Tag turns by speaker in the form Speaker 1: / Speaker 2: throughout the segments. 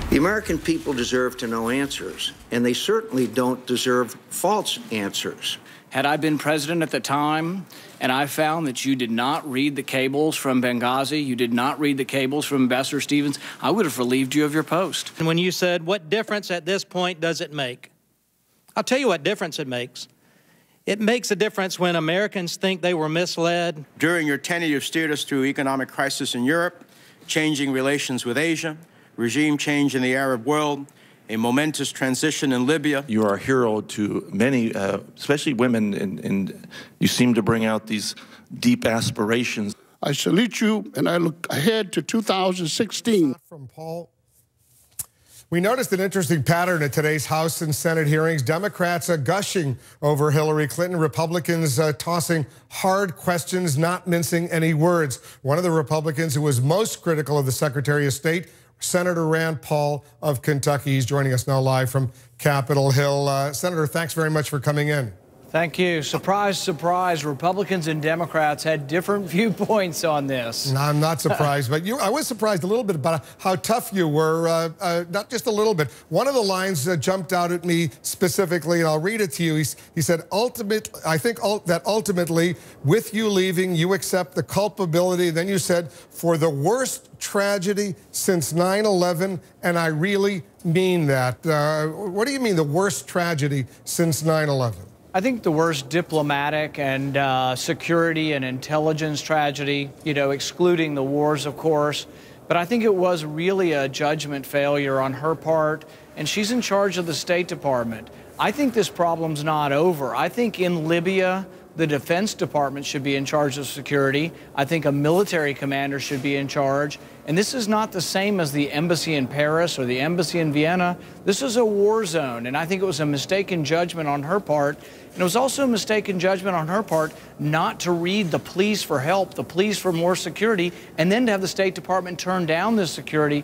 Speaker 1: The American people deserve to know answers, and they certainly don't deserve false answers.
Speaker 2: Had I been president at the time and I found that you did not read the cables from Benghazi, you did not read the cables from Ambassador Stevens, I would have relieved you of your post.
Speaker 3: And when you said, what difference at this point does it make? I'll tell you what difference it makes. It makes a difference when Americans think they were misled.
Speaker 4: During your tenure, you've steered us through economic crisis in Europe, changing relations with Asia, regime change in the Arab world, a momentous transition in Libya.
Speaker 5: You are a hero to many, especially women, and you seem to bring out these deep aspirations.
Speaker 6: I salute you, and I look ahead to 2016.
Speaker 7: From Paul. We noticed an interesting pattern at today's House and Senate hearings. Democrats gushing over Hillary Clinton, Republicans tossing hard questions, not mincing any words. One of the Republicans who was most critical of the Secretary of State, Senator Rand Paul of Kentucky. He's joining us now live from Capitol Hill. Senator, thanks very much for coming in.
Speaker 2: Thank you. Surprise, surprise, Republicans and Democrats had different viewpoints on this.
Speaker 7: No, I'm not surprised, but I was surprised a little bit about how tough you were, not just a little bit. One of the lines jumped out at me specifically, and I'll read it to you. He said, I think that ultimately, with you leaving, you accept the culpability. Then you said, for the worst tragedy since 9/11, and I really mean that. What do you mean the worst tragedy since 9/11?
Speaker 2: I think the worst diplomatic and security and intelligence tragedy, excluding the wars, of course. But I think it was really a judgment failure on her part, and she's in charge of the State Department. I think this problem's not over. I think in Libya, the Defense Department should be in charge of security. I think a military commander should be in charge. And this is not the same as the embassy in Paris or the embassy in Vienna. This is a war zone, and I think it was a mistaken judgment on her part. And it was also a mistaken judgment on her part not to read the pleas for help, the pleas for more security, and then to have the State Department turn down this security.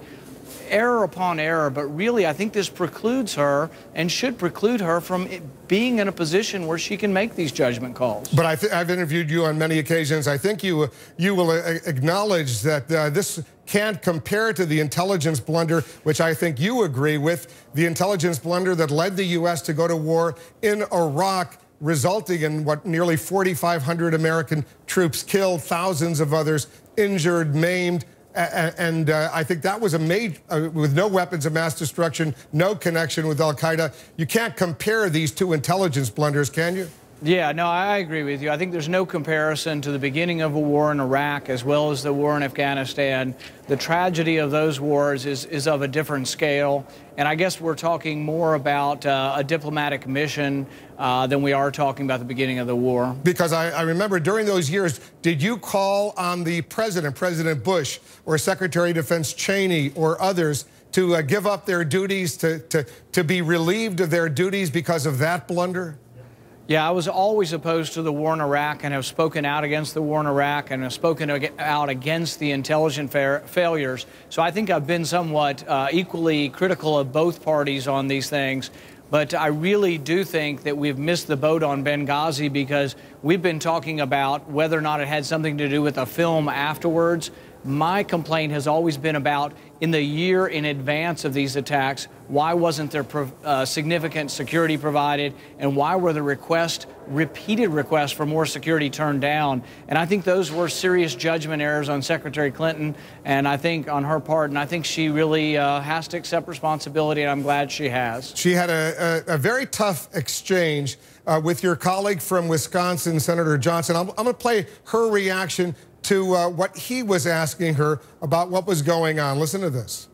Speaker 2: Error upon error, but really I think this precludes her and should preclude her from being in a position where she can make these judgment calls.
Speaker 7: But I've interviewed you on many occasions. I think you will acknowledge that this can't compare to the intelligence blunder, which I think you agree with, the intelligence blunder that led the U.S. to go to war in Iraq, resulting in what nearly 4,500 American troops killed, thousands of others injured, maimed. And I think that was a major, with no weapons of mass destruction, no connection with al-Qaeda. You can't compare these two intelligence blunders, can you?
Speaker 2: Yeah, no, I agree with you. I think there's no comparison to the beginning of a war in Iraq as well as the war in Afghanistan. The tragedy of those wars is of a different scale. And I guess we're talking more about a diplomatic mission than we are talking about the beginning of the war.
Speaker 7: Because I remember during those years, did you call on the president, President Bush, or Secretary of Defense Cheney or others to give up their duties, to be relieved of their duties because of that blunder?
Speaker 2: Yeah, I was always opposed to the war in Iraq and have spoken out against the war in Iraq and have spoken out against the intelligence failures. So I think I've been somewhat equally critical of both parties on these things. But I really do think that we've missed the boat on Benghazi because we've been talking about whether or not it had something to do with a film afterwards. My complaint has always been about, in the year in advance of these attacks, why wasn't there significant security provided, and why were the repeated requests for more security turned down? And I think those were serious judgment errors on Secretary Clinton, and I think on her part, and I think she really has to accept responsibility, and I'm glad she has.
Speaker 7: She had a very tough exchange with your colleague from Wisconsin, Senator Johnson. I'm going to play her reaction to what he was asking her about what was going on. Listen to this.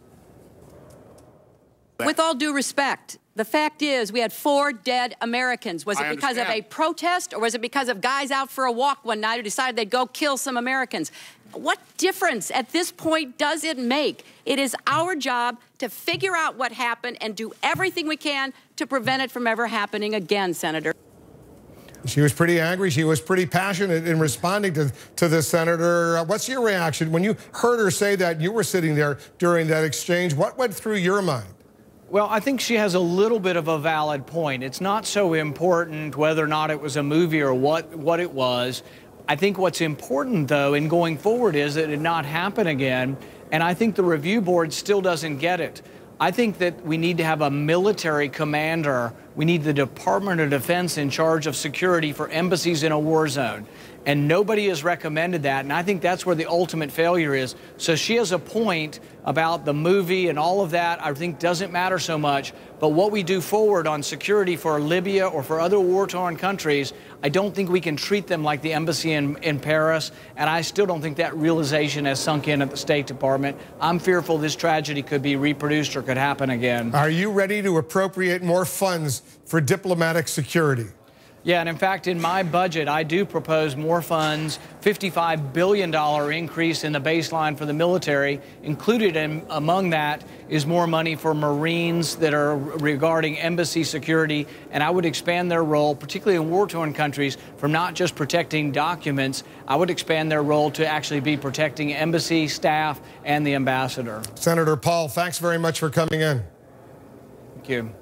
Speaker 8: With all due respect, the fact is we had 4 dead Americans. Was it because of a protest, or was it because of guys out for a walk one night who decided they'd go kill some Americans? What difference at this point does it make? It is our job to figure out what happened and do everything we can to prevent it from ever happening again, Senator.
Speaker 7: She was pretty angry. She was pretty passionate in responding to the senator. What's your reaction? When you heard her say that, you were sitting there during that exchange. What went through your mind?
Speaker 2: Well, I think she has a little bit of a valid point. It's not so important whether or not it was a movie or what it was. I think what's important, though, in going forward is that it not happen again. And I think the review board still doesn't get it. I think that we need to have a military commander. We need the Department of Defense in charge of security for embassies in a war zone. And nobody has recommended that, and I think that's where the ultimate failure is. So she has a point about the movie and all of that, I think doesn't matter so much, but what we do forward on security for Libya or for other war-torn countries, I don't think we can treat them like the embassy in Paris, and I still don't think that realization has sunk in at the State Department. I'm fearful this tragedy could be reproduced or could happen again.
Speaker 7: Are you ready to appropriate more funds for diplomatic security?
Speaker 2: Yeah, and in fact, in my budget, I do propose more funds, $55 billion increase in the baseline for the military. Included among that is more money for Marines that are regarding embassy security, and I would expand their role, particularly in war-torn countries, from not just protecting documents. I would expand their role to actually be protecting embassy staff and the ambassador.
Speaker 7: Senator Paul, thanks very much for coming in.
Speaker 2: Thank you.